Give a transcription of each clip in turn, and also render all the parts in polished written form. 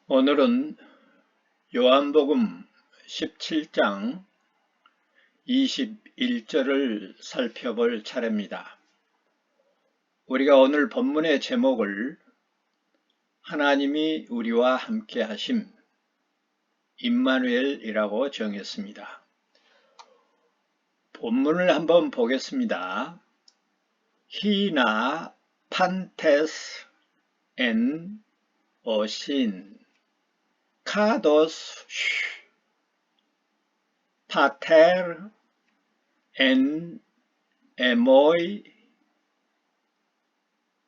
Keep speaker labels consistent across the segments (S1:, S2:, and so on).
S1: 오늘은 요한복음 17장 21절을 살펴볼 차례입니다. 우리가 오늘 본문의 제목을 하나님이 우리와 함께 하심 임마누엘이라고 정했습니다. 본문을 한번 보겠습니다. 히나 판테스 엔 오신 카도스 파테르 엔 에모이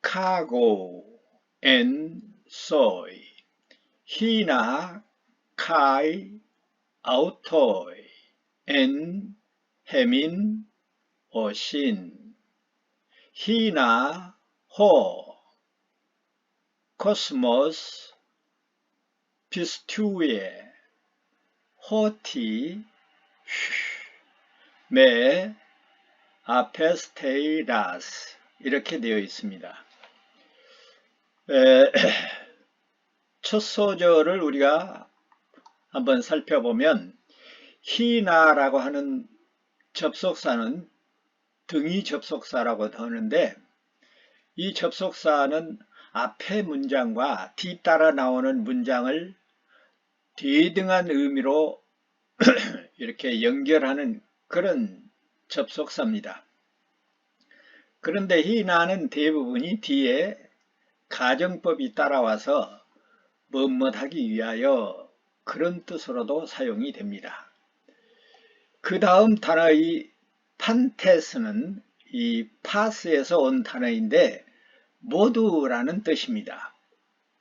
S1: 카고 엔 소이 히나 카이 아우토이 엔 헤민 오신 히나 호 코스모스 피스투에 호티 메 아페스테이라스 이렇게 되어 있습니다. 첫 소절을 우리가 한번 살펴보면 히나라고 하는 접속사는 등위 접속사라고 하는데 이 접속사는 앞의 문장과 뒤따라 나오는 문장을 대등한 의미로 이렇게 연결하는 그런 접속사입니다. 그런데 히나는 대부분이 뒤에 가정법이 따라와서 뭐뭐하기 위하여 그런 뜻으로도 사용이 됩니다. 그 다음 단어의 판테스는 이 파스에서 온 단어인데 모두라는 뜻입니다.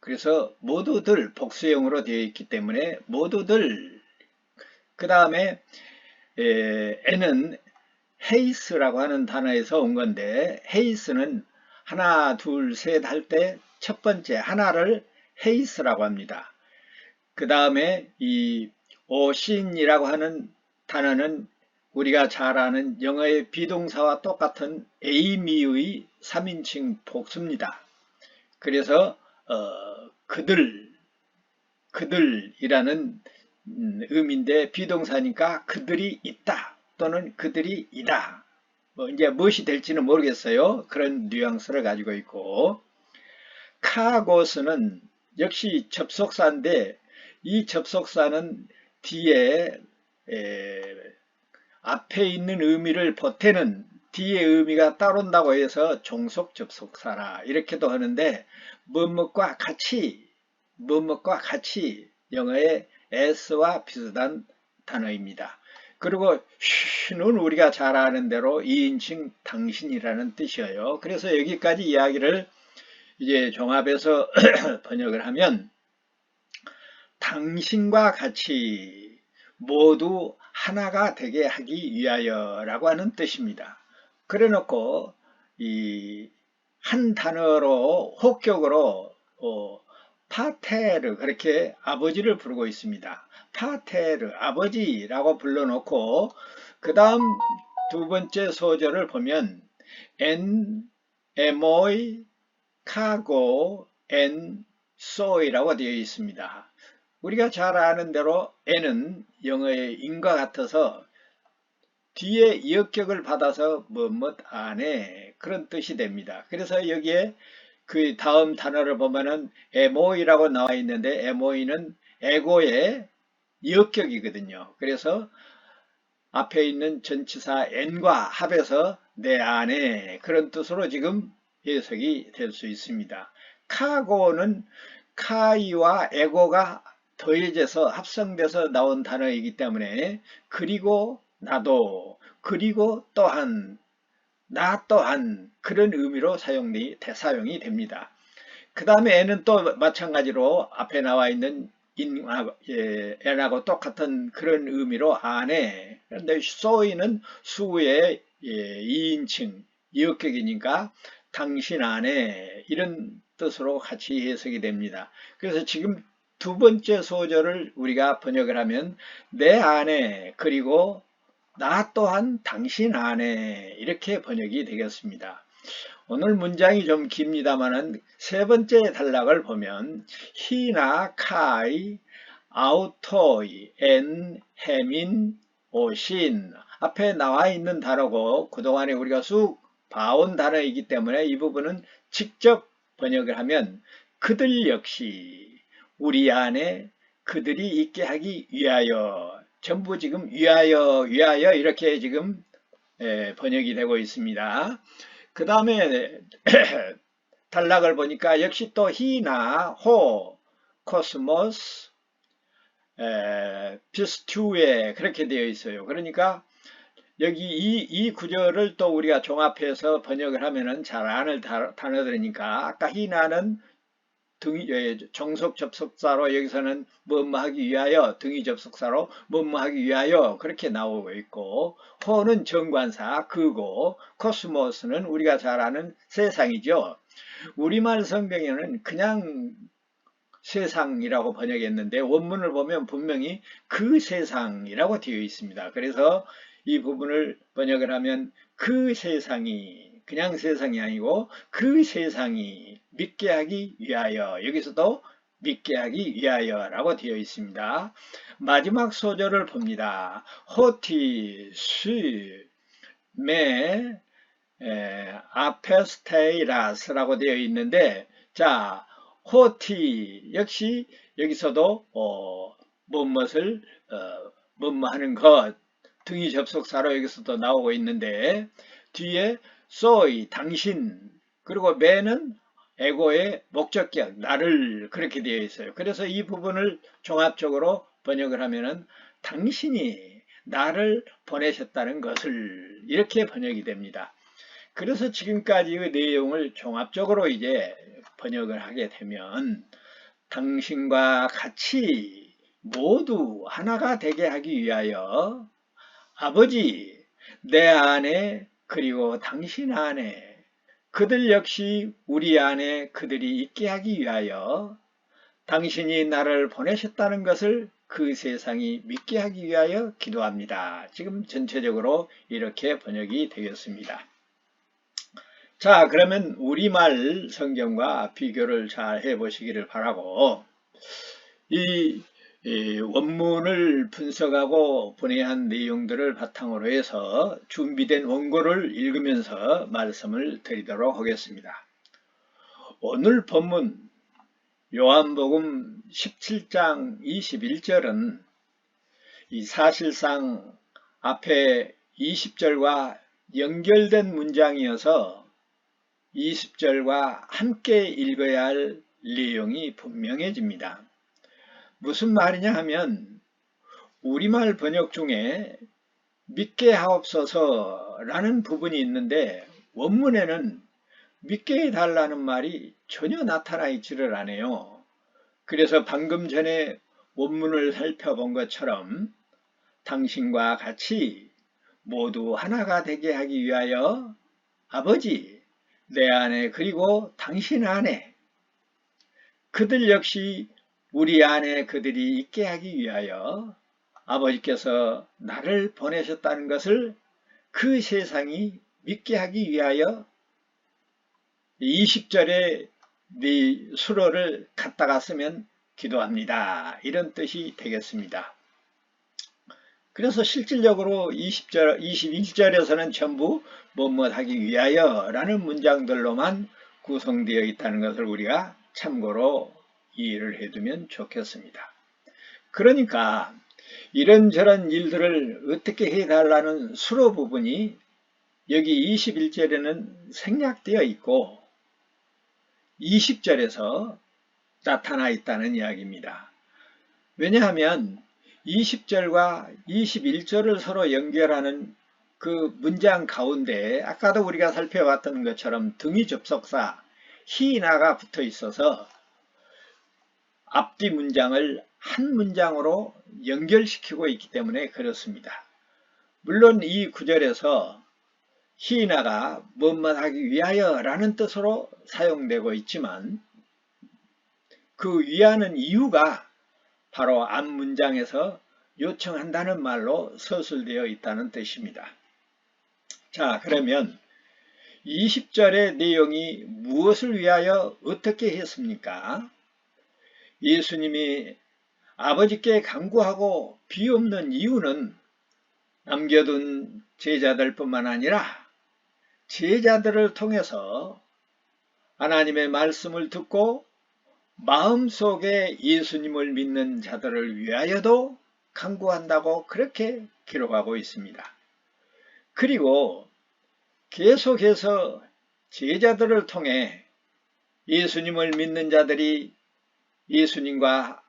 S1: 그래서 모두들 복수형으로 되어 있기 때문에 모두들 그 다음에 에는 헤이스라고 하는 단어에서 온 건데 헤이스는 하나 둘 셋 할 때 첫 번째 하나를 헤이스라고 합니다. 그 다음에 이 오신이라고 하는 단어는 우리가 잘 아는 영어의 비동사와 똑같은 에이미의 3인칭 복수입니다. 그래서 그들이라는 의미인데 비동사니까 그들이 있다 또는 그들이 이다. 이제 무엇이 될지는 모르겠어요. 그런 뉘앙스를 가지고 있고 카고스는 역시 접속사인데 이 접속사는 뒤에 앞에 있는 의미를 보태는 뒤의 의미가 따른다고 해서 종속 접속사라 이렇게도 하는데 뭐뭐과 같이 영어의 s와 비슷한 단어입니다. 그리고 쉬는 우리가 잘 아는 대로 2인칭 당신이라는 뜻이에요. 그래서 여기까지 이야기를 이제 종합해서 번역을 하면 당신과 같이 모두 하나가 되게 하기 위하여 라고 하는 뜻입니다. 그래 놓고 이 한 단어로 혹격으로 파테르 그렇게 아버지를 부르고 있습니다. 파테르 아버지라고 불러놓고 그 다음 두 번째 소절을 보면 엔 에모이 카고 엔 소이라고 되어 있습니다. 우리가 잘 아는 대로 n은 영어의 인과 같아서 뒤에 이역격을 받아서 뭐뭐 안에 그런 뜻이 됩니다. 그래서 여기에 그 다음 단어를 보면은 에모이라고 나와 있는데 에모이는 에고의 이역격이거든요. 그래서 앞에 있는 전치사 n과 합해서 내 안에 그런 뜻으로 지금 해석이 될 수 있습니다. 카고는 카이와 에고가 더해져서 합성돼서 나온 단어이기 때문에 그리고 나도 그리고 또한 나 또한 그런 의미로 대사용이 됩니다. 그 다음에 n은 또 마찬가지로 앞에 나와 있는 n하고 똑같은 그런 의미로 안에 그런데 so이는 수의 2인칭 이역격이니까 당신 안에 이런 뜻으로 같이 해석이 됩니다. 그래서 지금 두 번째 소절을 우리가 번역을 하면 내 안에 그리고 나 또한 당신 안에 이렇게 번역이 되겠습니다. 오늘 문장이 좀 깁니다만은 세 번째 단락을 보면 he나 kai, auto이, and, ham인, 오신 앞에 나와 있는 단어고 그동안에 우리가 쑥 봐온 단어이기 때문에 이 부분은 직접 번역을 하면 그들 역시 우리 안에 그들이 있게 하기 위하여 전부 지금 위하여 이렇게 지금 번역이 되고 있습니다. 그 다음에 단락을 보니까 역시 또 히나 호, 코스모스, 피스투에 그렇게 되어 있어요. 그러니까 여기 이 구절을 또 우리가 종합해서 번역을 하면은 잘 아는 단어들이니까 아까 히나는 정석 접속사로 여기서는 뭐뭐 하기 위하여 등위 접속사로 뭐뭐 하기 위하여 그렇게 나오고 있고 호는 정관사 그고 코스모스는 우리가 잘 아는 세상이죠. 우리말 성경에는 그냥 세상이라고 번역했는데 원문을 보면 분명히 그 세상이라고 되어 있습니다. 그래서 이 부분을 번역을 하면 그 세상이 그냥 세상이 아니고 그 세상이 믿게 하기 위하여 여기서도 믿게 하기 위하여 라고 되어 있습니다. 마지막 소절을 봅니다. 호티 스메 아페스테이라스라고 되어 있는데 자 호티 역시 여기서도 무엇을 뭐뭐 하는 것 등위 접속사로 여기서도 나오고 있는데 뒤에 소이 당신 그리고 매는 에고의 목적격 나를 그렇게 되어 있어요. 그래서 이 부분을 종합적으로 번역을 하면은 당신이 나를 보내셨다는 것을 이렇게 번역이 됩니다. 그래서 지금까지의 내용을 종합적으로 이제 번역을 하게 되면 당신과 같이 모두 하나가 되게 하기 위하여 아버지 내 안에 그리고 당신 안에 그들 역시 우리 안에 그들이 있게 하기 위하여 당신이 나를 보내셨다는 것을 그 세상이 믿게 하기 위하여 기도합니다. 지금 전체적으로 이렇게 번역이 되겠습니다. 자, 그러면 우리말 성경과 비교를 잘 해보시기를 바라고 이 원문을 분석하고 분해한 내용들을 바탕으로 해서 준비된 원고를 읽으면서 말씀을 드리도록 하겠습니다. 오늘 본문 요한복음 17장 21절은 이 사실상 앞에 20절과 연결된 문장이어서 20절과 함께 읽어야 할 내용이 분명해집니다. 무슨 말이냐 하면 우리말 번역 중에 믿게 하옵소서 라는 부분이 있는데 원문에는 믿게 해달라는 말이 전혀 나타나 있지를 않아요. 그래서 방금 전에 원문을 살펴본 것처럼 당신과 같이 모두 하나가 되게 하기 위하여 아버지 내 안에 그리고 당신 안에 그들 역시 우리 안에 그들이 있게 하기 위하여 아버지께서 나를 보내셨다는 것을 그 세상이 믿게 하기 위하여 20절에 네 수로를 갖다가 쓰면 기도합니다. 이런 뜻이 되겠습니다. 그래서 실질적으로 20절, 21절에서는 전부 뭐뭐 하기 위하여 라는 문장들로만 구성되어 있다는 것을 우리가 참고로 이해를 해두면 좋겠습니다. 그러니까 이런저런 일들을 어떻게 해달라는 수로 부분이 여기 21절에는 생략되어 있고 20절에서 나타나 있다는 이야기입니다. 왜냐하면 20절과 21절을 서로 연결하는 그 문장 가운데 아까도 우리가 살펴봤던 것처럼 등위 접속사 히나가 붙어 있어서 앞뒤 문장을 한 문장으로 연결시키고 있기 때문에 그렇습니다. 물론 이 구절에서 히나가 뭐뭐 하기 위하여 라는 뜻으로 사용되고 있지만 그 위하는 이유가 바로 앞 문장에서 요청한다는 말로 서술되어 있다는 뜻입니다. 자, 그러면 20절의 내용이 무엇을 위하여 어떻게 했습니까? 예수님이 아버지께 간구하고 비옵는 이유는 남겨둔 제자들뿐만 아니라 제자들을 통해서 하나님의 말씀을 듣고 마음속에 예수님을 믿는 자들을 위하여도 간구한다고 그렇게 기록하고 있습니다. 그리고 계속해서 제자들을 통해 예수님을 믿는 자들이 예수님과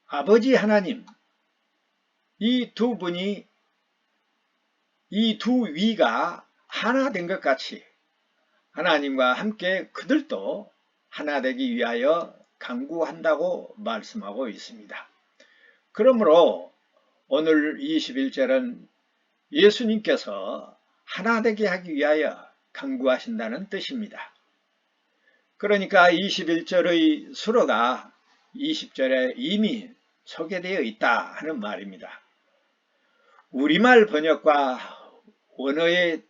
S1: 아버지 하나님, 이 두 분이, 이 두 위가 하나 된 것 같이 하나님과 함께 그들도 하나 되기 위하여 간구한다고 말씀하고 있습니다. 그러므로 오늘 21절은 예수님께서 하나 되게 하기 위하여 간구하신다는 뜻입니다. 그러니까 21절의 수로가 20절에 이미 소개되어 있다 하는 말입니다. 우리말 번역과 원어를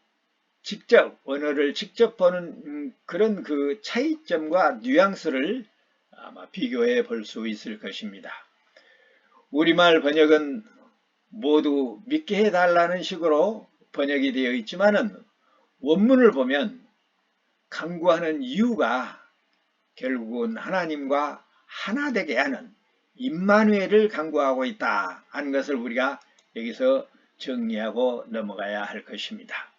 S1: 직접 보는 그런 그 차이점과 뉘앙스를 아마 비교해 볼 수 있을 것입니다. 우리말 번역은 모두 믿게 해달라는 식으로 번역이 되어 있지만은 원문을 보면 간구하는 이유가 결국은 하나님과 하나 되게 하는 임마누엘을 간구하고 있다 하는 것을 우리가 여기서 정리하고 넘어가야 할 것입니다.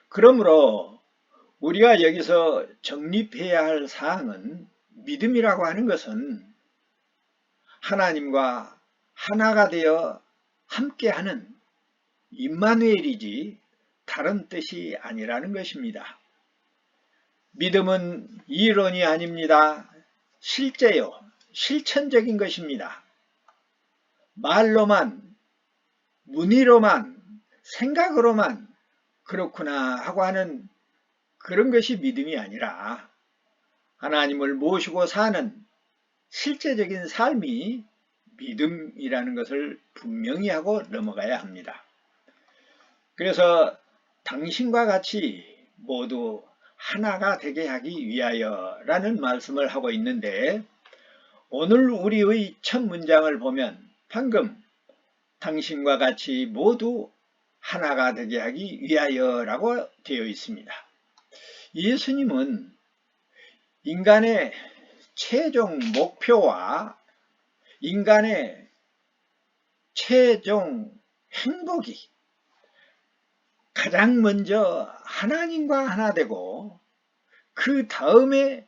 S1: 그러므로 우리가 여기서 정립해야 할 사항은 믿음이라고 하는 것은 하나님과 하나가 되어 함께하는 임마누엘이지 다른 뜻이 아니라는 것입니다. 믿음은 이론이 아닙니다. 실제요, 실천적인 것입니다. 말로만, 문의로만, 생각으로만 그렇구나 하고 하는 그런 것이 믿음이 아니라 하나님을 모시고 사는 실제적인 삶이 믿음이라는 것을 분명히 하고 넘어가야 합니다. 그래서 당신과 같이 모두 하나가 되게 하기 위하여 라는 말씀을 하고 있는데 오늘 우리의 첫 문장을 보면 방금 당신과 같이 모두 하나가 되게 하기 위하여 라고 되어 있습니다. 예수님은 인간의 최종 목표와 인간의 최종 행복이 가장 먼저 하나님과 하나 되고 그 다음에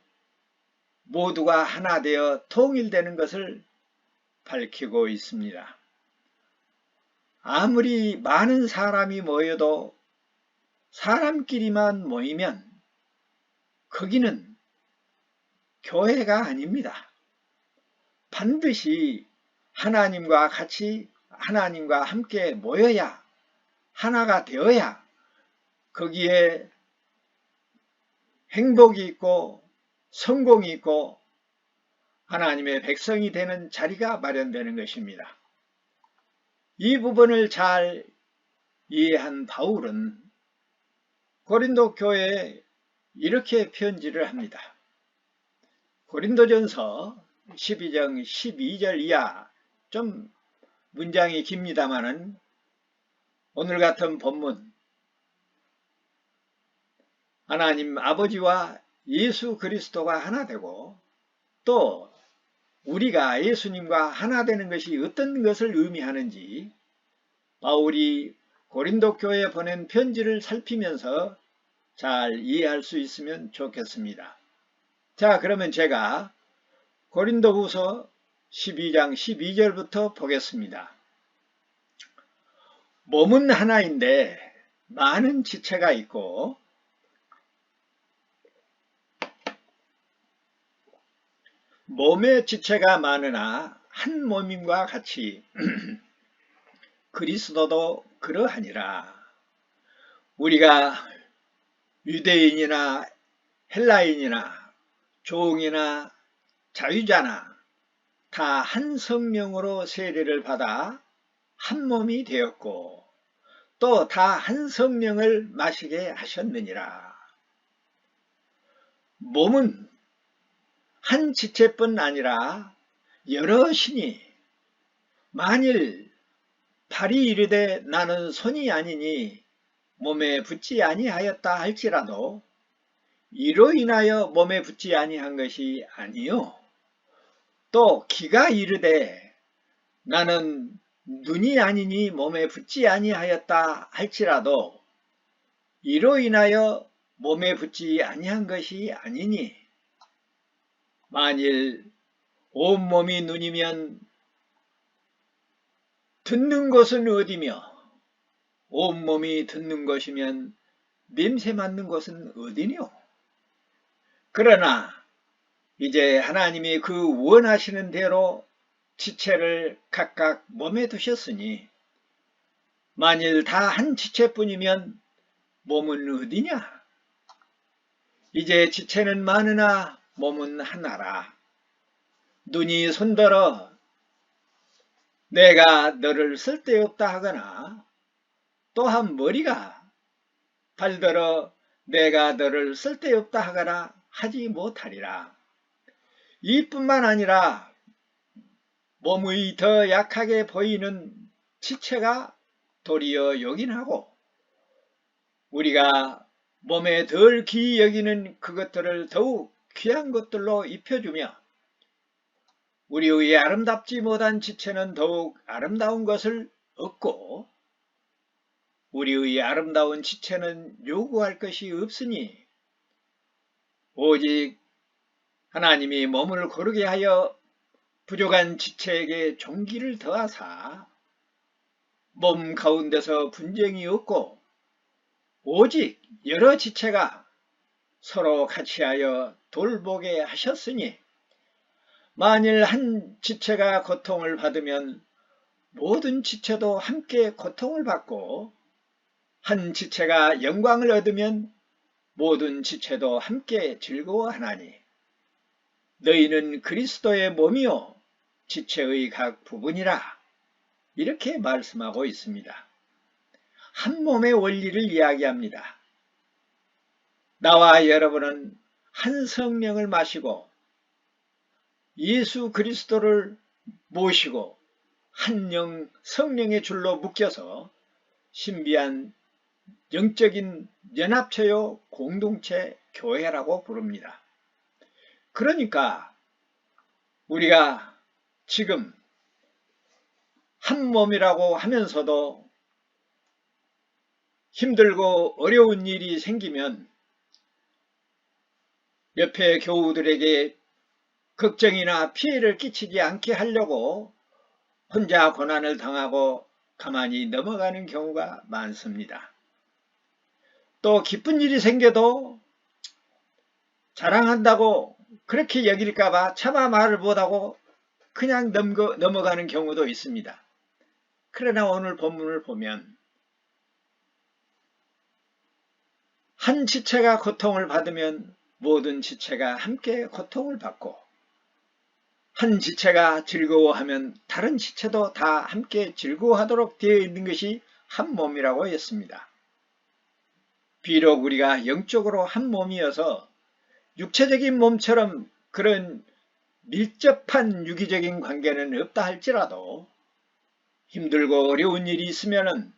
S1: 모두가 하나 되어 통일되는 것을 밝히고 있습니다. 아무리 많은 사람이 모여도 사람끼리만 모이면 거기는 교회가 아닙니다. 반드시 하나님과 같이 하나님과 함께 모여야 하나가 되어야 거기에 행복이 있고 성공이 있고 하나님의 백성이 되는 자리가 마련되는 것입니다. 이 부분을 잘 이해한 바울은 고린도 교회에 이렇게 편지를 합니다. 고린도전서 12장 12절 이하 좀 문장이 깁니다마는 오늘 같은 본문 하나님 아버지와 예수 그리스도가 하나 되고 또 우리가 예수님과 하나 되는 것이 어떤 것을 의미하는지 바울이 고린도 교회에 보낸 편지를 살피면서 잘 이해할 수 있으면 좋겠습니다. 자, 그러면 제가 고린도후서 12장 12절부터 보겠습니다. 몸은 하나인데 많은 지체가 있고 몸의 지체가 많으나 한 몸임과 같이 그리스도도 그러하니라. 우리가 유대인이나 헬라인이나 종이나 자유자나 다 한 성령으로 세례를 받아 한 몸이 되었고 또 다 한 성령을 마시게 하셨느니라. 몸은 한 지체뿐 아니라 여럿이니 만일 팔이 이르되 나는 손이 아니니 몸에 붙지 아니하였다 할지라도 이로 인하여 몸에 붙지 아니한 것이 아니요 또 귀가 이르되 나는 눈이 아니니 몸에 붙지 아니하였다 할지라도 이로 인하여 몸에 붙지 아니한 것이 아니니 만일 온몸이 눈이면 듣는 것은 어디며 온몸이 듣는 것이면 냄새 맡는 것은 어디뇨? 그러나 이제 하나님이 그 원하시는 대로 지체를 각각 몸에 두셨으니 만일 다 한 지체뿐이면 몸은 어디냐? 이제 지체는 많으나 몸은 하나라. 눈이 손들어 내가 너를 쓸데없다 하거나 또한 머리가 발들어 내가 너를 쓸데없다 하거나 하지 못하리라. 이뿐만 아니라 몸의 더 약하게 보이는 지체가 도리어 요긴하고 우리가 몸에 덜 귀히 여기는 그것들을 더욱 귀한 것들로 입혀주며 우리의 아름답지 못한 지체는 더욱 아름다운 것을 얻고 우리의 아름다운 지체는 요구할 것이 없으니 오직 하나님이 몸을 고르게 하여 부족한 지체에게 존귀를 더하사 몸 가운데서 분쟁이 없고 오직 여러 지체가 서로 같이하여 돌보게 하셨으니 만일 한 지체가 고통을 받으면 모든 지체도 함께 고통을 받고 한 지체가 영광을 얻으면 모든 지체도 함께 즐거워하나니 너희는 그리스도의 몸이요 지체의 각 부분이라 이렇게 말씀하고 있습니다. 한 몸의 원리를 이야기합니다. 나와 여러분은 한 성령을 마시고 예수 그리스도를 모시고 한 성령의 줄로 묶여서 신비한 영적인 연합체요 공동체 교회라고 부릅니다. 그러니까 우리가 지금 한 몸이라고 하면서도 힘들고 어려운 일이 생기면 옆에 교우들에게 걱정이나 피해를 끼치지 않게 하려고 혼자 고난을 당하고 가만히 넘어가는 경우가 많습니다. 또 기쁜 일이 생겨도 자랑한다고 그렇게 여길까봐 차마 말을 못하고 그냥 넘어가는 경우도 있습니다. 그러나 오늘 본문을 보면 한 지체가 고통을 받으면 모든 지체가 함께 고통을 받고 한 지체가 즐거워하면 다른 지체도 다 함께 즐거워하도록 되어 있는 것이 한 몸이라고 했습니다. 비록 우리가 영적으로 한 몸이어서 육체적인 몸처럼 그런 밀접한 유기적인 관계는 없다 할지라도 힘들고 어려운 일이 있으면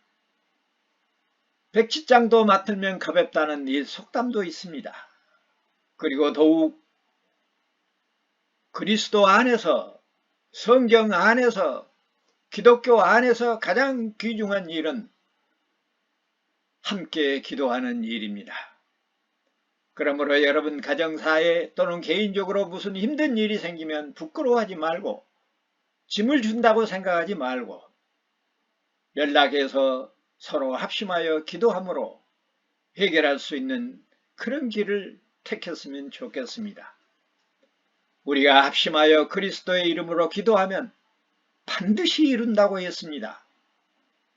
S1: 백지장도 맡으면 가볍다는 이 속담도 있습니다. 그리고 더욱 그리스도 안에서 성경 안에서 기독교 안에서 가장 귀중한 일은 함께 기도하는 일입니다. 그러므로 여러분 가정사회 또는 개인적으로 무슨 힘든 일이 생기면 부끄러워하지 말고 짐을 준다고 생각하지 말고 연락해서 서로 합심하여 기도함으로 해결할 수 있는 그런 길을 택했으면 좋겠습니다. 우리가 합심하여 그리스도의 이름으로 기도하면 반드시 이룬다고 했습니다.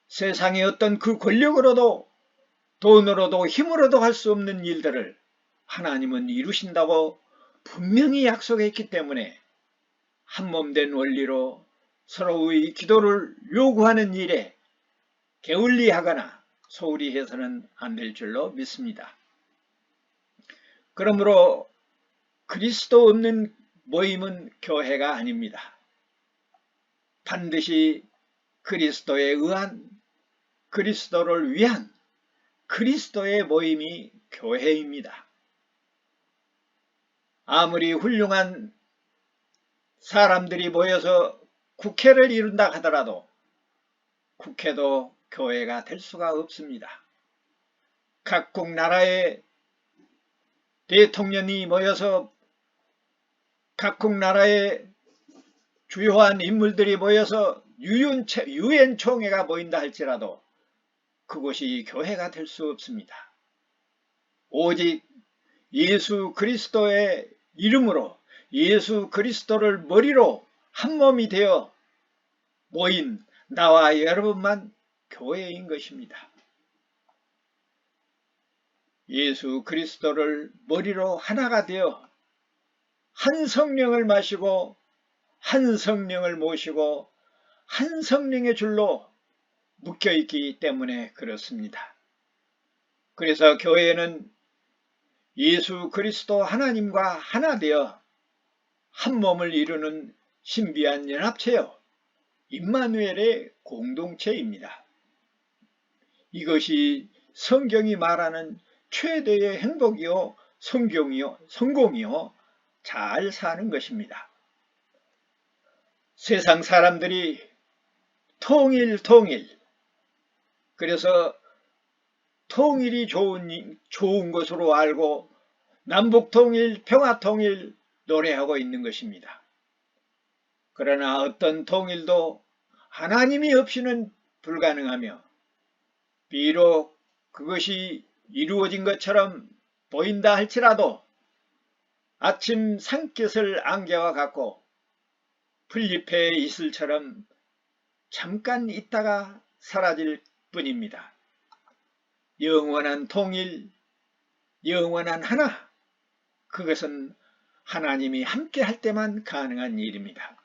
S1: 세상의 어떤 그 권력으로도 돈으로도 힘으로도 할 수 없는 일들을 하나님은 이루신다고 분명히 약속했기 때문에 한몸된 원리로 서로의 기도를 요구하는 일에 게을리하거나 소홀히 해서는 안 될 줄로 믿습니다. 그러므로 그리스도 없는 모임은 교회가 아닙니다. 반드시 그리스도에 의한, 그리스도를 위한 그리스도의 모임이 교회입니다. 아무리 훌륭한 사람들이 모여서 국회를 이룬다 하더라도 국회도 교회가 될 수가 없습니다. 각국 나라의 대통령이 모여서 각국 나라의 주요한 인물들이 모여서 유엔 총회가 모인다 할지라도 그것이 교회가 될 수 없습니다. 오직 예수 그리스도의 이름으로 예수 그리스도를 머리로 한 몸이 되어 모인 나와 여러분만 교회인 것입니다. 예수 그리스도를 머리로 하나가 되어 한 성령을 마시고 한 성령을 모시고 한 성령의 줄로 묶여있기 때문에 그렇습니다. 그래서 교회는 예수 그리스도 하나님과 하나 되어 한 몸을 이루는 신비한 연합체요, 임마누엘의 공동체입니다. 이것이 성경이 말하는 최대의 행복이요, 성공이요, 잘 사는 것입니다. 세상 사람들이 통일, 그래서 통일이 좋은 것으로 알고 남북통일, 평화통일 노래하고 있는 것입니다. 그러나 어떤 통일도 하나님이 없이는 불가능하며 비록 그것이 이루어진 것처럼 보인다 할지라도 아침 산깃을 안개와 같고 풀잎의 이슬처럼 잠깐 있다가 사라질 뿐입니다. 영원한 통일, 영원한 하나, 그것은 하나님이 함께 할 때만 가능한 일입니다.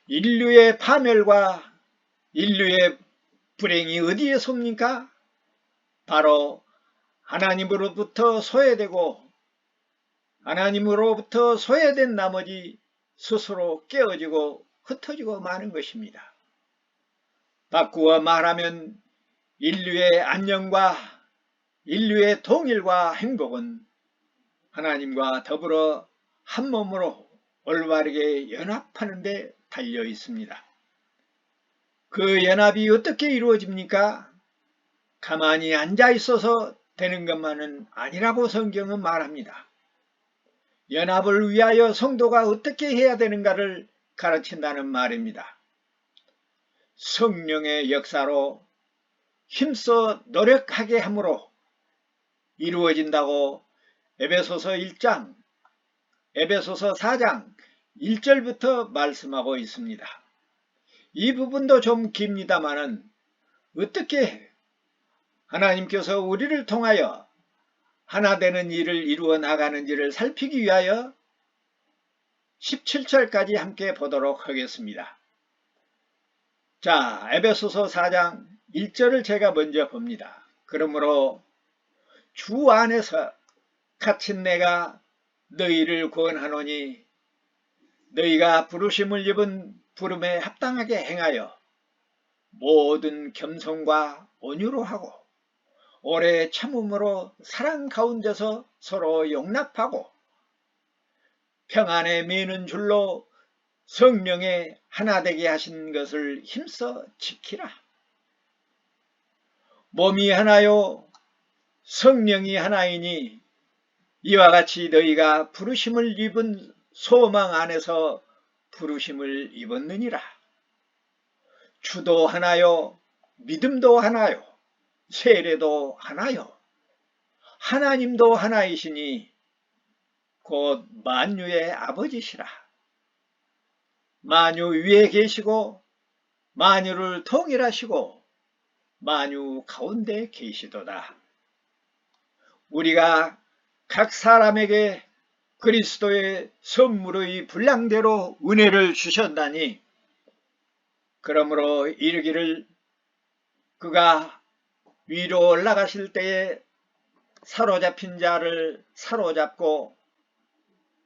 S1: 인류의 파멸과 인류의 불행이 어디에 섭니까? 바로 하나님으로부터 소외되고 하나님으로부터 소외된 나머지 스스로 깨어지고 흩어지고 마는 것입니다. 바꾸어 말하면 인류의 안녕과 인류의 통일과 행복은 하나님과 더불어 한 몸으로 올바르게 연합하는 데 달려 있습니다. 그 연합이 어떻게 이루어집니까? 가만히 앉아 있어서 되는 것만은 아니라고 성경은 말합니다. 연합을 위하여 성도가 어떻게 해야 되는가를 가르친다는 말입니다. 성령의 역사로 힘써 노력하게 함으로 이루어진다고 에베소서 4장 1절부터 말씀하고 있습니다. 이 부분도 좀 깁니다마는 어떻게 하나님께서 우리를 통하여 하나 되는 일을 이루어 나가는지를 살피기 위하여 17절까지 함께 보도록 하겠습니다. 자, 에베소서 4장 1절을 제가 먼저 봅니다. 그러므로 주 안에서 갇힌 내가 너희를 권하노니 너희가 부르심을 입은 부름에 합당하게 행하여 모든 겸손과 온유로 하고 오래 참음으로 사랑 가운데서 서로 용납하고 평안에 매는 줄로 성령의 하나 되게 하신 것을 힘써 지키라. 몸이 하나요 성령이 하나이니 이와 같이 너희가 부르심을 입은 소망 안에서 부르심을 입었느니라. 주도 하나요 믿음도 하나요 세례도 하나요 하나님도 하나이시니 곧 만유의 아버지시라. 만유 위에 계시고 만유를 통일하시고 만유 가운데 계시도다. 우리가 각 사람에게 그리스도의 선물의 분량대로 은혜를 주셨다니 그러므로 이르기를 그가 위로 올라가실 때에 사로잡힌 자를 사로잡고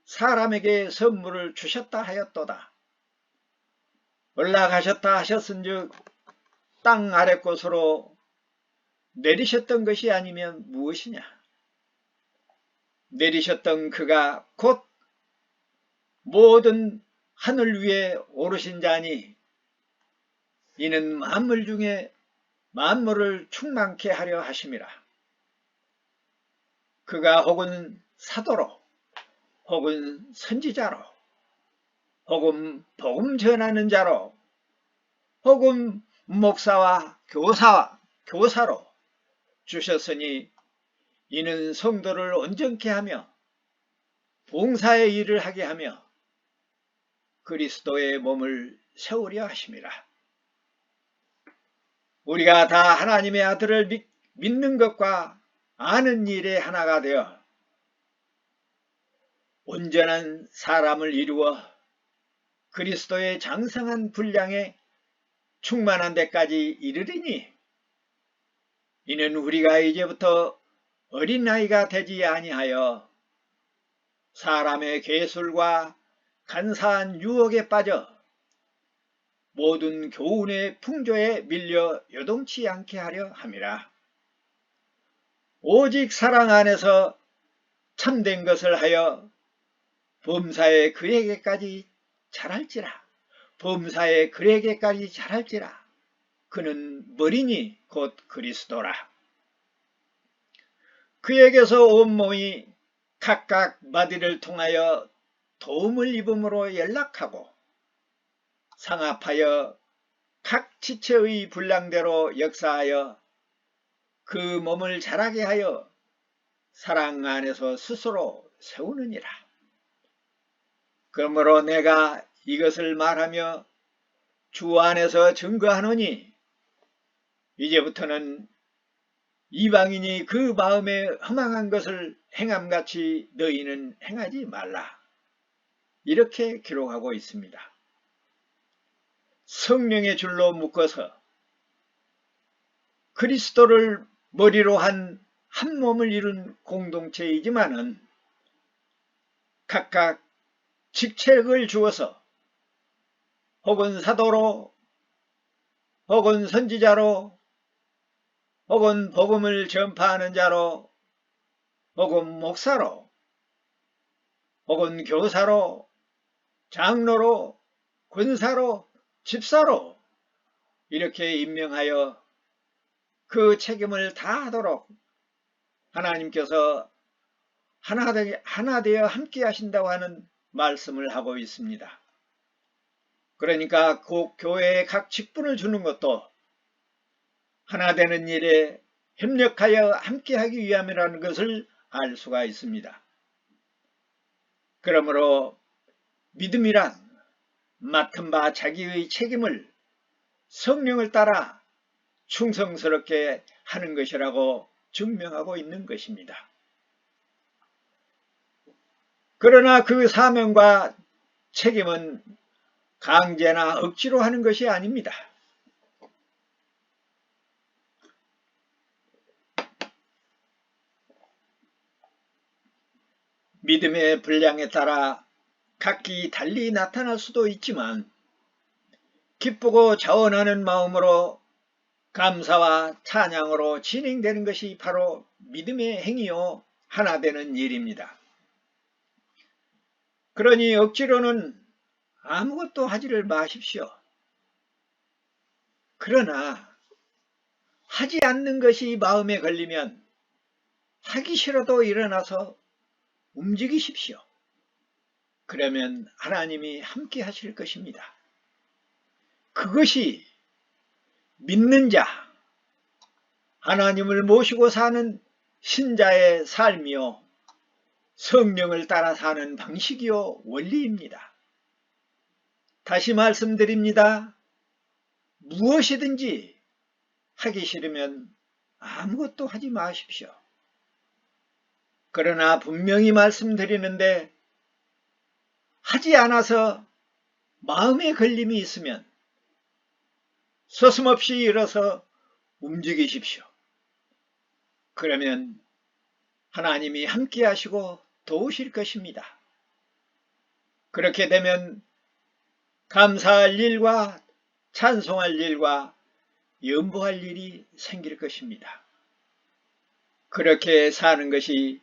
S1: 사람에게 선물을 주셨다 하였도다. 올라가셨다 하셨은즉 땅 아랫곳으로 내리셨던 것이 아니면 무엇이냐? 내리셨던 그가 곧 모든 하늘 위에 오르신 자니 이는 만물 중에 만물을 충만케 하려 하심이라. 그가 혹은 사도로 혹은 선지자로 혹은 복음 전하는 자로 혹은 목사와 교사로 주셨으니 이는 성도를 온전케 하며 봉사의 일을 하게 하며 그리스도의 몸을 세우려 하심이라. 우리가 다 하나님의 아들을 믿는 것과 아는 일에 하나가 되어 온전한 사람을 이루어 그리스도의 장성한 분량에 충만한 데까지 이르리니 이는 우리가 이제부터 어린아이가 되지 아니하여 사람의 괴술과 간사한 유혹에 빠져 모든 교훈의 풍조에 밀려 요동치 않게 하려 함이라. 오직 사랑 안에서 참된 것을 하여 범사에 그에게까지 자랄지라. 범사에 그에게까지 자랄지라. 그는 머리니 곧 그리스도라. 그에게서 온몸이 각각 마디를 통하여 도움을 입음으로 연락하고 상합하여 각 지체의 분량대로 역사하여 그 몸을 자라게 하여 사랑 안에서 스스로 세우느니라. 그러므로 내가 이것을 말하며 주 안에서 증거하노니 이제부터는 이방인이 그 마음에 허망한 것을 행함같이 너희는 행하지 말라. 이렇게 기록하고 있습니다. 성령의 줄로 묶어서 그리스도를 머리로 한 한 몸을 이룬 공동체이지만은 각각 직책을 주어서 혹은 사도로 혹은 선지자로 혹은 복음을 전파하는 자로 혹은 목사로 혹은 교사로 장로로 권사로 집사로 이렇게 임명하여 그 책임을 다하도록 하나님께서 하나 되어 함께 하신다고 하는 말씀을 하고 있습니다. 그러니까 그 교회의 각 직분을 주는 것도 하나 되는 일에 협력하여 함께 하기 위함이라는 것을 알 수가 있습니다. 그러므로 믿음이란 맡은 바 자기의 책임을 성령을 따라 충성스럽게 하는 것이라고 증명하고 있는 것입니다. 그러나 그 사명과 책임은 강제나 억지로 하는 것이 아닙니다. 믿음의 분량에 따라 각기 달리 나타날 수도 있지만 기쁘고 자원하는 마음으로 감사와 찬양으로 진행되는 것이 바로 믿음의 행위요 하나 되는 일입니다. 그러니 억지로는 아무것도 하지를 마십시오. 그러나 하지 않는 것이 마음에 걸리면 하기 싫어도 일어나서 움직이십시오. 그러면 하나님이 함께 하실 것입니다. 그것이 믿는 자, 하나님을 모시고 사는 신자의 삶이요 성령을 따라 사는 방식이요 원리입니다. 다시 말씀드립니다. 무엇이든지 하기 싫으면 아무것도 하지 마십시오. 그러나 분명히 말씀드리는데 하지 않아서 마음에 걸림이 있으면 서슴없이 일어서 움직이십시오. 그러면 하나님이 함께 하시고 도우실 것입니다. 그렇게 되면 감사할 일과 찬송할 일과 연보할 일이 생길 것입니다. 그렇게 사는 것이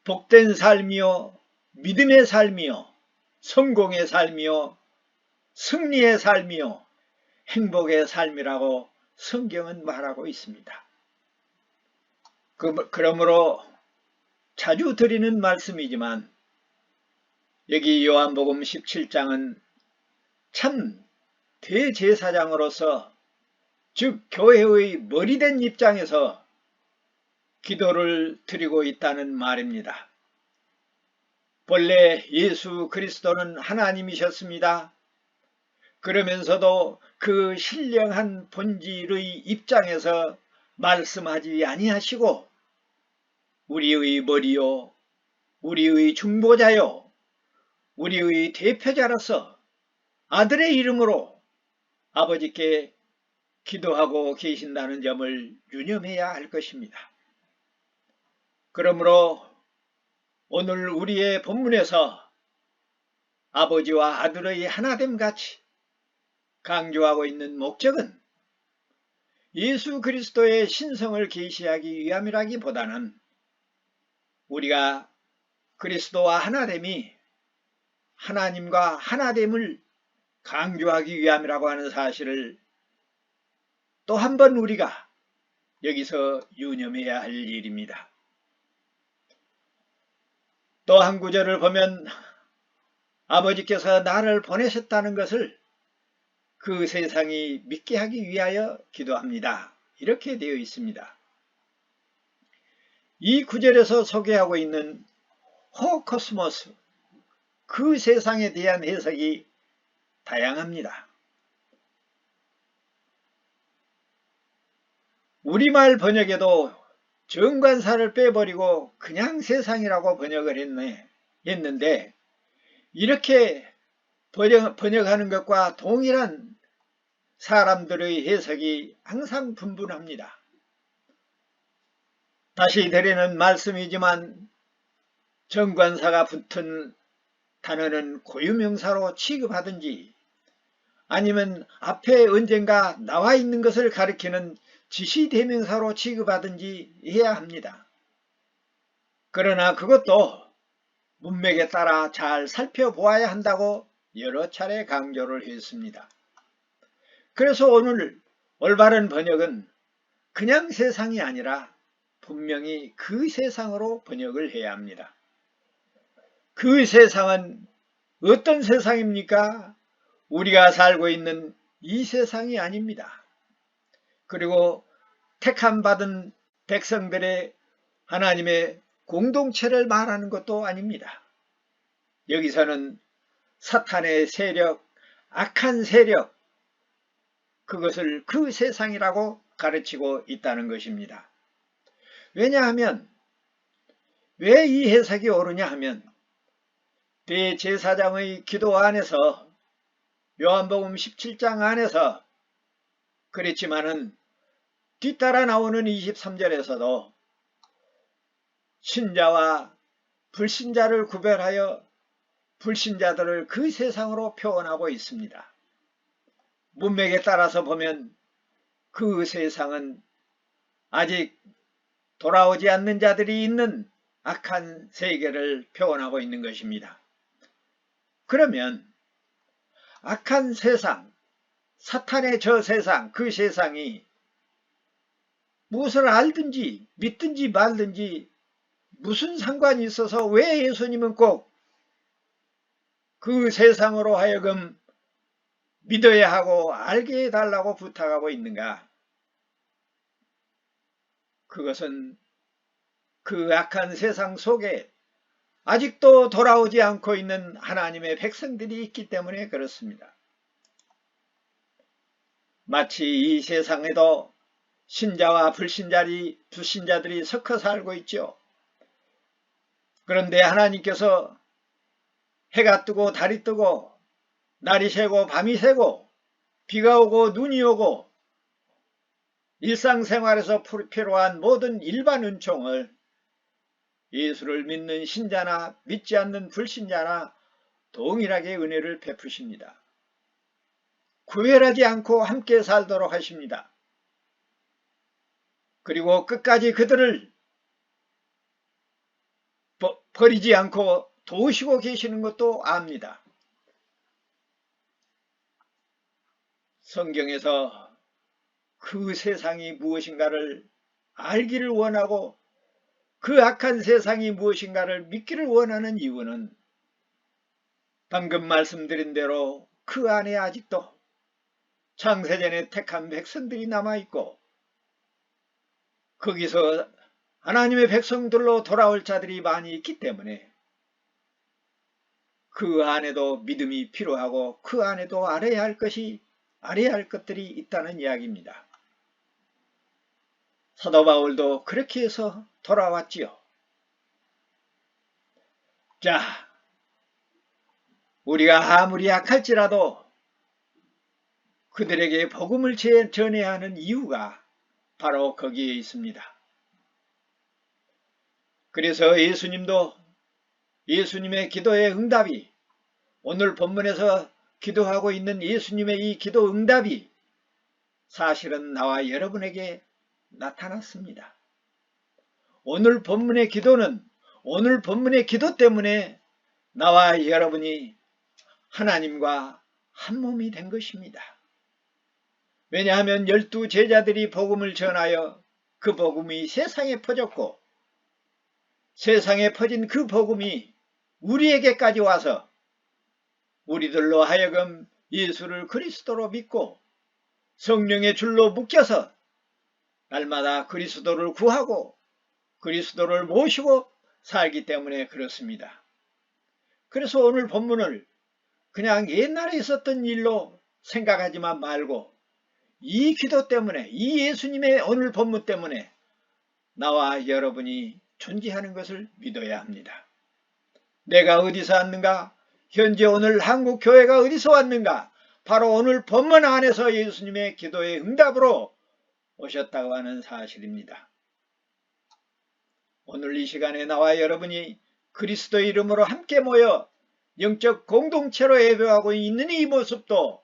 S1: 복된 삶이요, 믿음의 삶이요, 성공의 삶이요, 승리의 삶이요, 행복의 삶이라고 성경은 말하고 있습니다. 그러므로 자주 드리는 말씀이지만 여기 요한복음 17장은 참 대제사장으로서, 즉 교회의 머리된 입장에서 기도를 드리고 있다는 말입니다. 본래 예수 그리스도는 하나님이셨습니다. 그러면서도 그 신령한 본질의 입장에서 말씀하지 아니하시고 우리의 머리요, 우리의 중보자요, 우리의 대표자로서 아들의 이름으로 아버지께 기도하고 계신다는 점을 유념해야 할 것입니다. 그러므로 오늘 우리의 본문에서 아버지와 아들의 하나됨 같이 강조하고 있는 목적은 예수 그리스도의 신성을 계시하기 위함이라기보다는 우리가 그리스도와 하나됨이 하나님과 하나됨을 강조하기 위함이라고 하는 사실을 또 한 번 우리가 여기서 유념해야 할 일입니다. 또 한 구절을 보면 아버지께서 나를 보내셨다는 것을 그 세상이 믿게 하기 위하여 기도합니다. 이렇게 되어 있습니다. 이 구절에서 소개하고 있는 호코스모스, 그 세상에 대한 해석이 다양합니다. 우리말 번역에도 정관사를 빼버리고 그냥 세상이라고 번역을 했는데 이렇게 번역하는 것과 동일한 사람들의 해석이 항상 분분합니다. 다시 드리는 말씀이지만 정관사가 붙은 단어는 고유명사로 취급하든지 아니면 앞에 언젠가 나와 있는 것을 가리키는 지시대명사로 취급하든지 해야 합니다. 그러나 그것도 문맥에 따라 잘 살펴보아야 한다고 여러 차례 강조를 했습니다. 그래서 오늘 올바른 번역은 그냥 세상이 아니라 분명히 그 세상으로 번역을 해야 합니다. 그 세상은 어떤 세상입니까? 우리가 살고 있는 이 세상이 아닙니다. 그리고 택함받은 백성들의 하나님의 공동체를 말하는 것도 아닙니다. 여기서는 사탄의 세력, 악한 세력, 그것을 그 세상이라고 가르치고 있다는 것입니다. 왜냐하면 왜 이 해석이 옳으냐 하면 대제사장의 기도 안에서 요한복음 17장 안에서 그렇지만은 뒤따라 나오는 23절에서도 신자와 불신자를 구별하여 불신자들을 그 세상으로 표현하고 있습니다. 문맥에 따라서 보면 그 세상은 아직 돌아오지 않는 자들이 있는 악한 세계를 표현하고 있는 것입니다. 그러면 악한 세상, 사탄의 저 세상, 그 세상이 무엇을 알든지 믿든지 말든지 무슨 상관이 있어서 왜 예수님은 꼭 그 세상으로 하여금 믿어야 하고 알게 해달라고 부탁하고 있는가? 그것은 그 악한 세상 속에 아직도 돌아오지 않고 있는 하나님의 백성들이 있기 때문에 그렇습니다. 마치 이 세상에도 신자와 불신자들이 섞여 살고 있죠. 그런데 하나님께서 해가 뜨고 달이 뜨고 날이 새고 밤이 새고 비가 오고 눈이 오고 일상생활에서 필요한 모든 일반 은총을 예수를 믿는 신자나 믿지 않는 불신자나 동일하게 은혜를 베푸십니다. 구별하지 않고 함께 살도록 하십니다. 그리고 끝까지 그들을 버리지 않고 도우시고 계시는 것도 압니다. 성경에서 그 세상이 무엇인가를 알기를 원하고 그 악한 세상이 무엇인가를 믿기를 원하는 이유는 방금 말씀드린 대로 그 안에 아직도 창세전에 택한 백성들이 남아있고 거기서 하나님의 백성들로 돌아올 자들이 많이 있기 때문에 그 안에도 믿음이 필요하고 그 안에도 알아야 할 것들이 있다는 이야기입니다. 사도 바울도 그렇게 해서 돌아왔지요. 자, 우리가 아무리 약할지라도 그들에게 복음을 전해야 하는 이유가 바로 거기에 있습니다. 그래서 예수님의 기도의 응답이 오늘 본문에서 기도하고 있는 예수님의 이 기도 응답이 사실은 나와 여러분에게 나타났습니다. 오늘 본문의 기도는 오늘 본문의 기도 때문에 나와 여러분이 하나님과 한 몸이 된 것입니다. 왜냐하면 12 제자들이 복음을 전하여 그 복음이 세상에 퍼졌고 세상에 퍼진 그 복음이 우리에게까지 와서 우리들로 하여금 예수를 그리스도로 믿고 성령의 줄로 묶여서 날마다 그리스도를 구하고 그리스도를 모시고 살기 때문에 그렇습니다. 그래서 오늘 본문을 그냥 옛날에 있었던 일로 생각하지만 말고 이 기도 때문에 이 예수님의 오늘 본문 때문에 나와 여러분이 존재하는 것을 믿어야 합니다. 내가 어디서 왔는가? 현재 오늘 한국 교회가 어디서 왔는가? 바로 오늘 본문 안에서 예수님의 기도의 응답으로 오셨다고 하는 사실입니다. 오늘 이 시간에 나와 여러분이 그리스도의 이름으로 함께 모여 영적 공동체로 예배하고 있는 이 모습도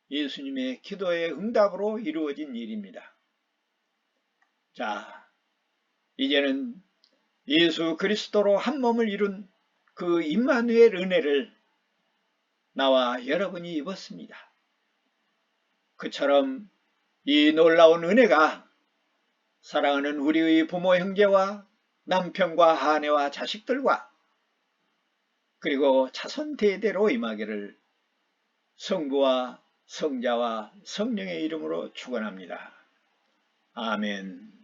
S1: 예수님의 기도의 응답으로 이루어진 일입니다. 자, 이제는 예수 그리스도로 한 몸을 이룬 그 임마누엘 은혜를 나와 여러분이 입었습니다. 그처럼 이 놀라운 은혜가 사랑하는 우리의 부모 형제와 남편과 아내와 자식들과 그리고 자손 대대로 임하기를 성부와 성자와 성령의 이름으로 축원합니다. 아멘.